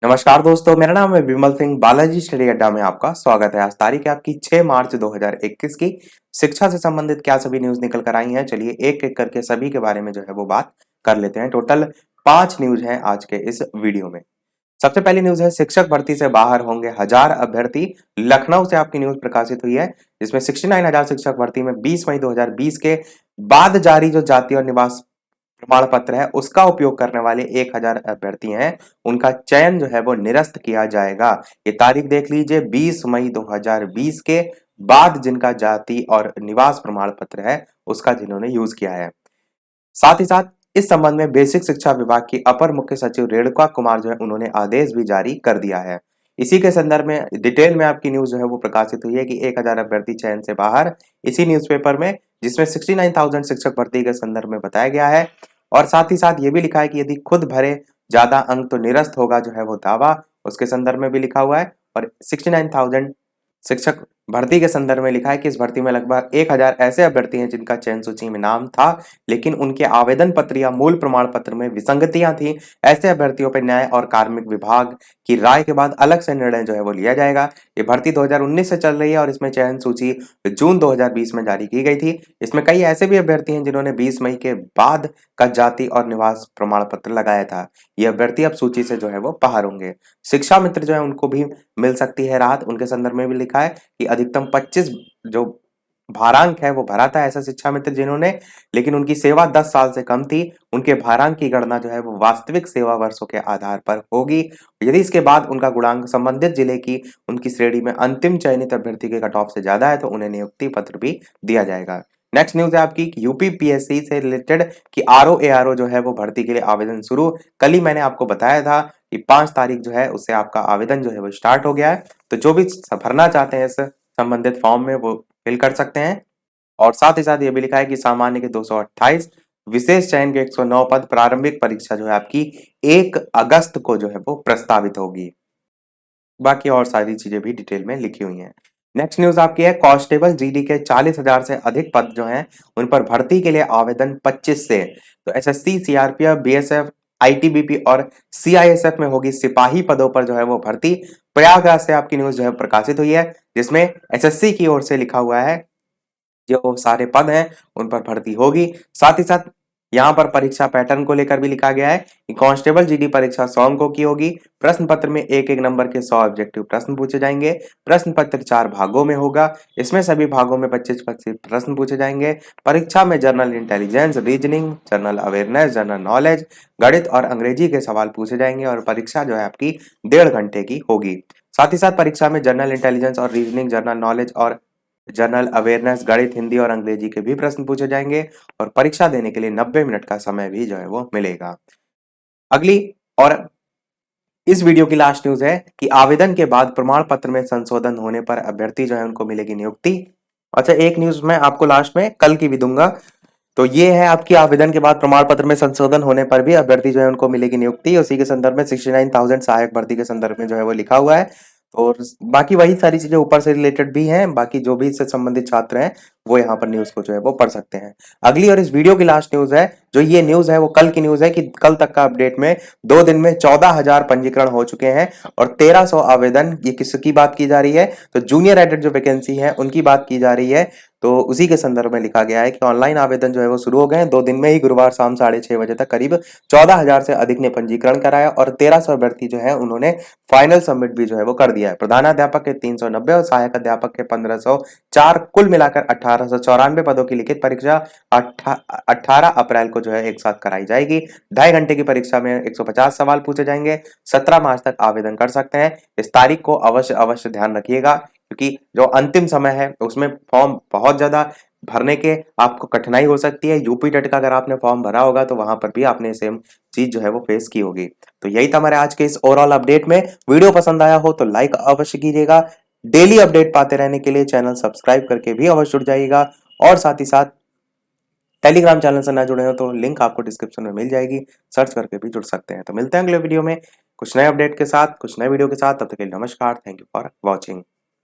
नमस्कार दोस्तों, मेरा नाम है विमल सिंह। बालाजी स्टडी अड्डा में आपका स्वागत है। आज तारीख है आपकी 6 मार्च 2021 की। शिक्षा से संबंधित क्या सभी न्यूज निकल कर आई हैं, चलिए एक एक करके सभी के बारे में जो है वो बात कर लेते हैं। टोटल 5 न्यूज हैं आज के इस वीडियो में। सबसे पहली न्यूज है, शिक्षक भर्ती से बाहर होंगे 1000 अभ्यर्थी। लखनऊ से आपकी न्यूज प्रकाशित हुई है, जिसमें 69,000 शिक्षक भर्ती में 20 मई 2020 के बाद जारी जो जाति और निवास प्रमाण पत्र है उसका उपयोग करने वाले 1000 अभ्यर्थी हैं, उनका चयन जो है वो निरस्त किया जाएगा। ये तारीख देख लीजिए, 20 मई 2020 के बाद जिनका जाति और निवास प्रमाण पत्र है उसका जिन्होंने यूज किया है। साथ ही साथ इस संबंध में बेसिक शिक्षा विभाग की अपर मुख्य सचिव रेणुका कुमार जो है उन्होंने आदेश भी जारी कर दिया है। इसी के संदर्भ में डिटेल में आपकी न्यूज जो है वो प्रकाशित हुई है कि 1000 अभ्यर्थी चयन से बाहर, इसी न्यूज़पेपर में, जिसमें 69,000 शिक्षक भर्ती के संदर्भ में बताया गया है। और साथ ही साथ ये भी लिखा है कि यदि खुद भरे ज्यादा अंक तो निरस्त होगा जो है वो दावा, उसके संदर्भ में भी लिखा हुआ है। और 69,000 शिक्षक भर्ती के संदर्भ में लिखा है कि इस भर्ती में लगभग 1000 ऐसे अभ्यर्थी हैं जिनका चयन सूची में नाम था, लेकिन उनके आवेदन पत्र या मूल प्रमाण पत्र में विसंगतियां थी। ऐसे अभ्यर्थियों पर न्याय और कार्मिक विभाग की राय के बाद अलग से निर्णय जो है वो लिया जाएगा। ये भर्ती 2019 से चल रही है और इसमें चयन सूची जून 2020 में जारी की गई थी। इसमें कई ऐसे भी अभ्यर्थी हैं जिन्होंने 20 मई के बाद का जाति और निवास प्रमाण पत्र लगाया था। ये अभ्यर्थी अब सूची से जो है वो बाहर होंगे। शिक्षा मित्र जो है उनको भी मिल सकती है राहत। उनके संदर्भ में भी लिखा है कि अधिकतम 25 जो भारांक है वो भरा था ऐसा शिक्षा मित्र जिन्होंने, लेकिन उनकी सेवा 10 साल से कम थी, उनके भारांक की गणना जो है वो वास्तविक सेवा वर्षों के आधार पर होगी। यदि इसके बाद उनका गुणांक संबंधित जिले की उनकी श्रेणी में अंतिम चयनित अभ्यर्थी के कट ऑफ से ज्यादा है तो उन्हें नियुक्ति पत्र भी दिया जाएगा। नेक्स्ट न्यूज है आपकी यूपी पीएससी से रिलेटेड कि आरओ एआरओ जो है वो भर्ती के लिए आवेदन शुरू। कल ही मैंने आपको बताया था कि 5 तारीख जो है उससे आपका आवेदन जो है वो स्टार्ट हो गया है। तो जो भी भरना चाहते हैं इस संबंधित फॉर्म में वो फिल कर सकते हैं। और साथ ही साथ ये भी लिखा है कि सामान्य के 228, विशेष चयन के 109 पद। प्रारंभिक परीक्षा जो है आपकी 1 अगस्त को जो है वो प्रस्तावित होगी। बाकी और सारी चीजें भी डिटेल में लिखी हुई हैं। नेक्स्ट न्यूज आपकी है, कांस्टेबल जीडी के 40,000 से अधिक पद जो हैं उन पर भर्ती के लिए आवेदन 25 से। तो एसएससी, सीआरपीएफ, बीएसएफ, आईटीबीपी और सीआईएसएफ में होगी सिपाही पदों पर जो है वो भर्ती। प्रयागराज से आपकी न्यूज जो है प्रकाशित हुई है, जिसमें एसएससी की ओर से लिखा हुआ है जो सारे पद हैं उन पर भर्ती होगी। साथ ही साथ यहाँ पर परीक्षा पैटर्न को लेकर भी लिखा गया है कि कांस्टेबल जीडी परीक्षा 100 अंकों की होगी। प्रश्न पत्र में एक एक नंबर के 100 ऑब्जेक्टिव प्रश्न पूछे जाएंगे। प्रश्न पत्र 4 भागों में होगा, इसमें सभी भागों में 25-25 प्रश्न पूछे जाएंगे। परीक्षा में general intelligence, reasoning, general awareness, general knowledge, गणित और अंग्रेजी के सवाल पूछे जाएंगे। और परीक्षा जो है आपकी 1.5 घंटे की होगी। साथ ही साथ परीक्षा में जनरल इंटेलिजेंस और रीजनिंग, जनरल नॉलेज और जनरल अवेयरनेस, गणित, हिंदी और अंग्रेजी के भी प्रश्न पूछे जाएंगे। और परीक्षा देने के लिए 90 मिनट का समय भी जो है वो मिलेगा। अगली और इस वीडियो की लास्ट न्यूज है कि आवेदन के बाद प्रमाण पत्र में संशोधन होने पर अभ्यर्थी जो है उनको मिलेगी नियुक्ति। अच्छा, एक न्यूज मैं आपको लास्ट में कल की भी दूंगा। तो ये है आपकी आवेदन के बाद प्रमाण पत्र में संशोधन होने पर भी अभ्यर्थी जो है उनको मिलेगी नियुक्ति। उसी के संदर्भ में 69,000 सहायक भर्ती के संदर्भ में जो है वो लिखा हुआ है। और बाकी वही सारी चीजें ऊपर से रिलेटेड भी हैं। बाकी जो भी इससे संबंधित छात्र हैं वो यहाँ पर न्यूज को जो है वो पढ़ सकते हैं। अगली और इस वीडियो की लास्ट न्यूज है, जो ये न्यूज है वो कल की न्यूज है कि कल तक का अपडेट में 2 दिन में 14,000 पंजीकरण हो चुके हैं और 1300 आवेदन। ये किसकी बात की जा रही है? तो जूनियर एडेड जो वैकेंसी है उनकी बात की जा रही है। तो उसी के संदर्भ में लिखा गया है कि ऑनलाइन आवेदन जो है वो शुरू हो गए हैं। 2 दिन में ही गुरुवार शाम 6:30 बजे तक करीब 14,000 से अधिक ने पंजीकरण कराया और 1300 अभ्यर्थी जो है उन्होंने फाइनल सबमिट भी जो है वो कर दिया है। प्रधानाध्यापक के 390 और सहायक अध्यापक के 1504, कुल मिलाकर 1894 पदों की लिखित परीक्षा 18 अप्रैल को जो है एक साथ कराई जाएगी। 2.5 घंटे की परीक्षा में 150 सवाल पूछे जाएंगे। 17 मार्च तक आवेदन कर सकते हैं। इस तारीख को अवश्य ध्यान रखिएगा, क्योंकि जो अंतिम समय है उसमें फॉर्म बहुत ज्यादा भरने के आपको कठिनाई हो सकती है। यूपी टेट का अगर आपने फॉर्म भरा होगा तो वहां पर भी आपने सेम चीज जो है वो फेस की होगी। तो यही था हमारे आज के इस ओवरऑल अपडेट में। वीडियो पसंद आया हो तो लाइक अवश्य कीजिएगा। डेली अपडेट पाते रहने के लिए चैनल सब्सक्राइब करके भी अवश्य जुड़ जाइएगा। और साथ ही साथ टेलीग्राम चैनल से ना जुड़े हो तो लिंक आपको डिस्क्रिप्शन में मिल जाएगी, सर्च करके भी जुड़ सकते हैं। तो मिलते हैं अगले वीडियो में कुछ नए अपडेट के साथ, कुछ नए वीडियो के साथ। तब तक के लिए नमस्कार। Thank you for watching.